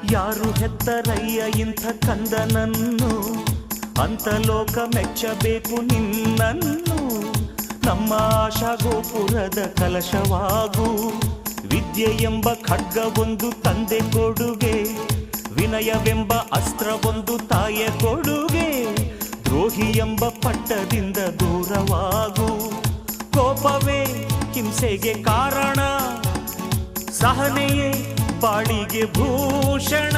ಯಾರು ಹೆತ್ತರಯ್ಯ ಇಂಥ ಕಂದನನ್ನು, ಅಂತ ಲೋಕ ಮೆಚ್ಚಬೇಕು ನಿನ್ನನ್ನು. ನಮ್ಮ ಆಶಾ ಗೋಪುರದ ಕಲಶವಾಗು, ವಿದ್ಯೆ ಎಂಬ ಖಡ್ಗವೊಂದು ತಂದೆ ಕೊಡುಗೆ, ವಿನಯವೆಂಬ ಅಸ್ತ್ರವೊಂದು ತಾಯಿಯ ಕೊಡುಗೆ. ದ್ರೋಹಿ ಎಂಬ ಪಟ್ಟದಿಂದ ದೂರವಾಗು, ಕೋಪವೇ ಹಿಂಸೆಗೆ ಕಾರಣ, ಸಹನೆಯೇ ಬಾಳಿಗೆ ಭೂಷಣ.